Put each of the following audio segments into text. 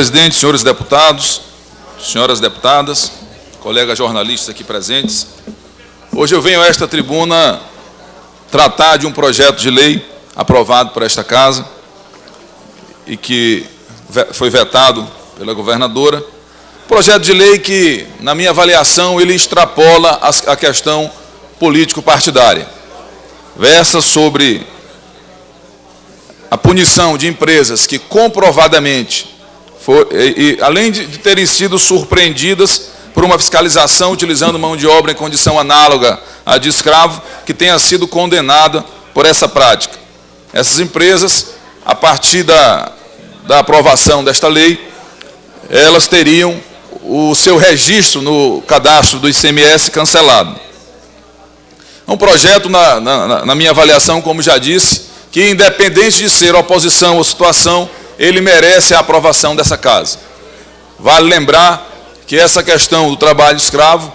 presidente, senhores deputados, senhoras deputadas, colegas jornalistas aqui presentes. Hoje eu venho a esta tribuna tratar de um projeto de lei aprovado por esta Casa e que foi vetado pela governadora. Projeto de lei que, na minha avaliação, ele extrapola a questão político-partidária. Versa sobre a punição de empresas que comprovadamente, além de terem sido surpreendidas por uma fiscalização utilizando mão de obra em condição análoga à de escravo, que tenha sido condenada por essa prática. Essas empresas, a partir da aprovação desta lei, elas teriam o seu registro no cadastro do ICMS cancelado. É um projeto, na minha avaliação, como já disse, que, independente de ser oposição ou situação, ele merece a aprovação dessa Casa. Vale lembrar que essa questão do trabalho escravo,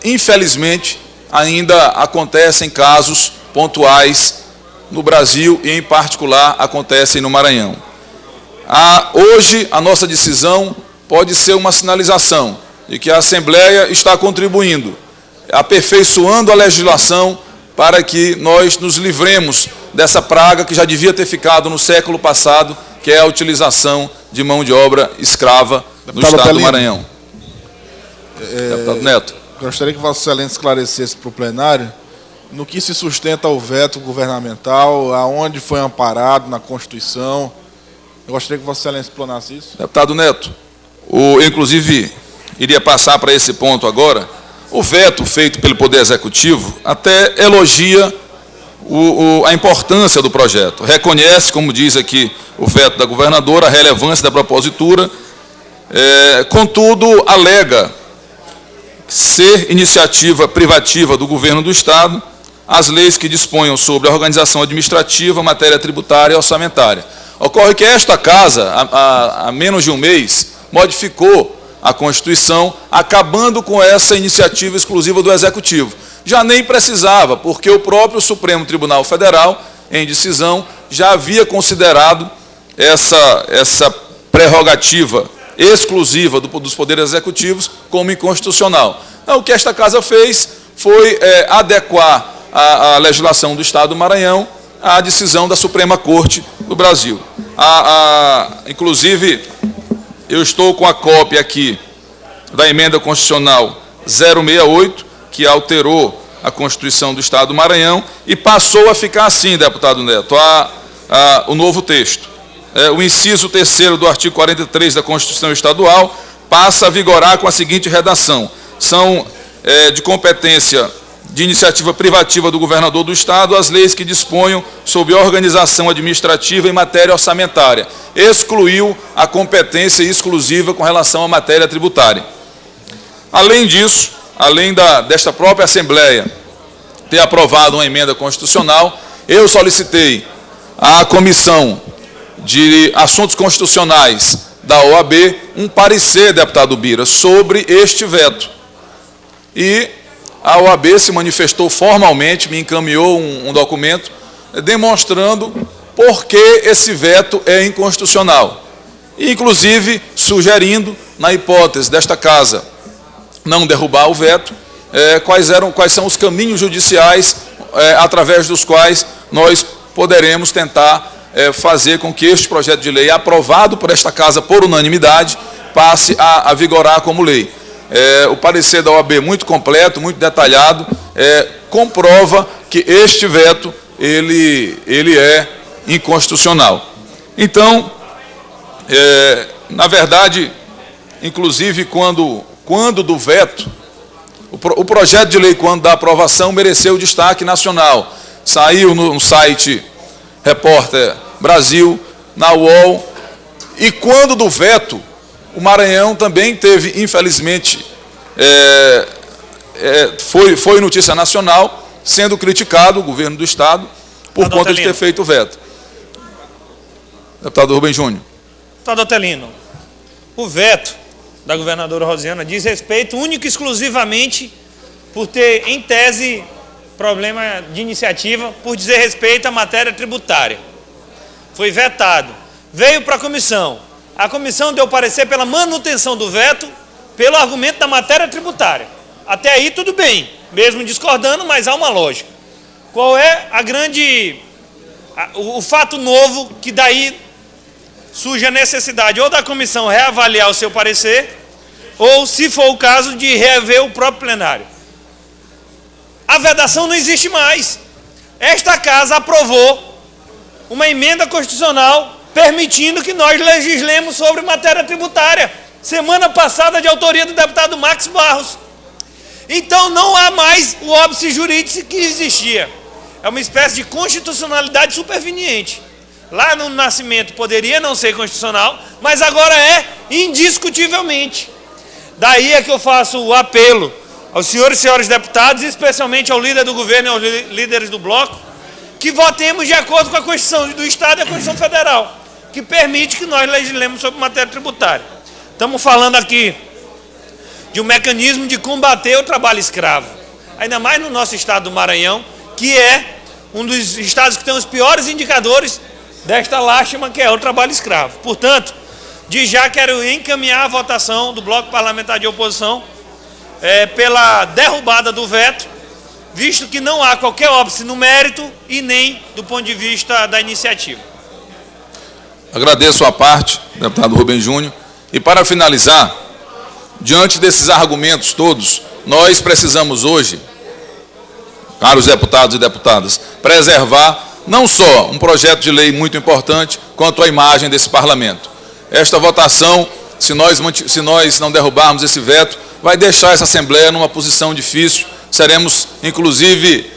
infelizmente, ainda acontece em casos pontuais no Brasil e, em particular, acontecem no Maranhão. Hoje, a nossa decisão pode ser uma sinalização de que a Assembleia está contribuindo, aperfeiçoando a legislação para que nós nos livremos dessa praga que já devia ter ficado no século passado, que é a utilização de mão de obra escrava no estado do Maranhão. Deputado Neto. Gostaria que Vossa Excelência esclarecesse para o plenário no que se sustenta o veto governamental, aonde foi amparado na Constituição. Eu gostaria que Vossa Excelência explanasse isso. Deputado Neto, inclusive, iria passar para esse ponto agora. O veto feito pelo Poder Executivo até elogia a importância do projeto. Reconhece, como diz aqui o veto da governadora, a relevância da propositura, contudo, alega ser iniciativa privativa do governo do Estado as leis que disponham sobre a organização administrativa, matéria tributária e orçamentária. Ocorre que esta Casa, há menos de um mês, modificou a Constituição, acabando com essa iniciativa exclusiva do Executivo. Já nem precisava, porque o próprio Supremo Tribunal Federal, em decisão, já havia considerado essa prerrogativa exclusiva dos poderes executivos como inconstitucional. Então, o que esta Casa fez foi adequar a legislação do Estado do Maranhão à decisão da Suprema Corte do Brasil. Inclusive, eu estou com a cópia aqui da emenda constitucional 068, que alterou a Constituição do Estado do Maranhão e passou a ficar assim, deputado Neto, o novo texto. O inciso 3º do artigo 43 da Constituição Estadual passa a vigorar com a seguinte redação: são de competência de iniciativa privativa do governador do Estado as leis que disponham sobre organização administrativa em matéria orçamentária. Excluiu a competência exclusiva com relação à matéria tributária. Além disso, além desta própria Assembleia ter aprovado uma emenda constitucional, eu solicitei à Comissão de Assuntos Constitucionais da OAB um parecer, deputado Bira, sobre este veto. E a OAB se manifestou formalmente, me encaminhou um documento demonstrando por que esse veto é inconstitucional. E, inclusive, sugerindo, na hipótese desta Casa não derrubar o veto, quais são os caminhos judiciais através dos quais nós poderemos tentar fazer com que este projeto de lei, aprovado por esta Casa por unanimidade, passe a vigorar como lei. O parecer da OAB muito completo, muito detalhado, comprova que este veto ele é inconstitucional. Então, na verdade, inclusive quando do veto, o projeto de lei, quando da aprovação, mereceu destaque nacional. Saiu no site Repórter Brasil, na UOL, e quando do veto, o Maranhão também teve, infelizmente, foi notícia nacional, sendo criticado o governo do Estado por conta de ter feito o veto. Deputado Rubem Júnior. Deputado Otelino, o veto da governadora Rosiana diz respeito único e exclusivamente por ter, em tese, problema de iniciativa, por dizer respeito à matéria tributária. Foi vetado. Veio para a comissão. A comissão deu parecer pela manutenção do veto, pelo argumento da matéria tributária. Até aí tudo bem, mesmo discordando, mas há uma lógica. Qual é o fato novo que daí surge a necessidade ou da comissão reavaliar o seu parecer, ou, se for o caso, de rever o próprio plenário? A vedação não existe mais. Esta casa aprovou uma emenda constitucional permitindo que nós legislemos sobre matéria tributária, semana passada, de autoria do deputado Max Barros. Então não há mais o óbice jurídico que existia. É uma espécie de constitucionalidade superveniente. Lá no nascimento poderia não ser constitucional, mas agora é indiscutivelmente. Daí é que eu faço o apelo aos senhores e senhoras deputados, especialmente ao líder do governo e aos líderes do bloco, que votemos de acordo com a Constituição do Estado e a Constituição Federal, que permite que nós legislemos sobre matéria tributária. Estamos falando aqui de um mecanismo de combater o trabalho escravo, ainda mais no nosso estado do Maranhão, que é um dos estados que tem os piores indicadores desta lástima que é o trabalho escravo. Portanto, de já quero encaminhar a votação do bloco parlamentar de oposição pela derrubada do veto, visto que não há qualquer óbice no mérito e nem do ponto de vista da iniciativa. Agradeço a parte, deputado Rubem Júnior. E para finalizar, diante desses argumentos todos, nós precisamos hoje, caros deputados e deputadas, preservar não só um projeto de lei muito importante, quanto a imagem desse parlamento. Esta votação, se nós não derrubarmos esse veto, vai deixar essa Assembleia numa posição difícil. Seremos, inclusive,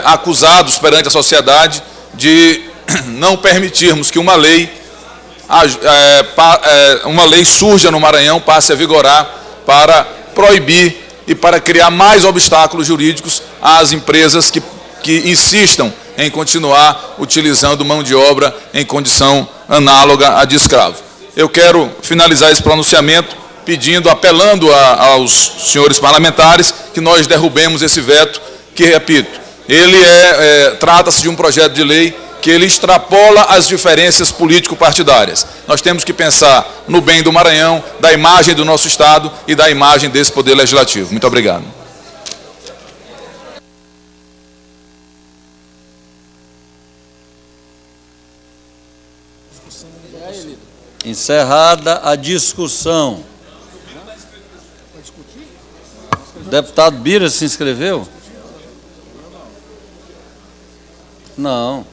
acusados perante a sociedade de não permitirmos que uma lei surja no Maranhão, passe a vigorar para proibir e para criar mais obstáculos jurídicos às empresas que insistam em continuar utilizando mão de obra em condição análoga à de escravo. Eu quero finalizar esse pronunciamento apelando aos senhores parlamentares que nós derrubemos esse veto, que, repito, ele trata-se de um projeto de lei que ele extrapola as diferenças político-partidárias. Nós temos que pensar no bem do Maranhão, da imagem do nosso Estado e da imagem desse Poder Legislativo. Muito obrigado. Encerrada a discussão. O deputado Bira se inscreveu? Não.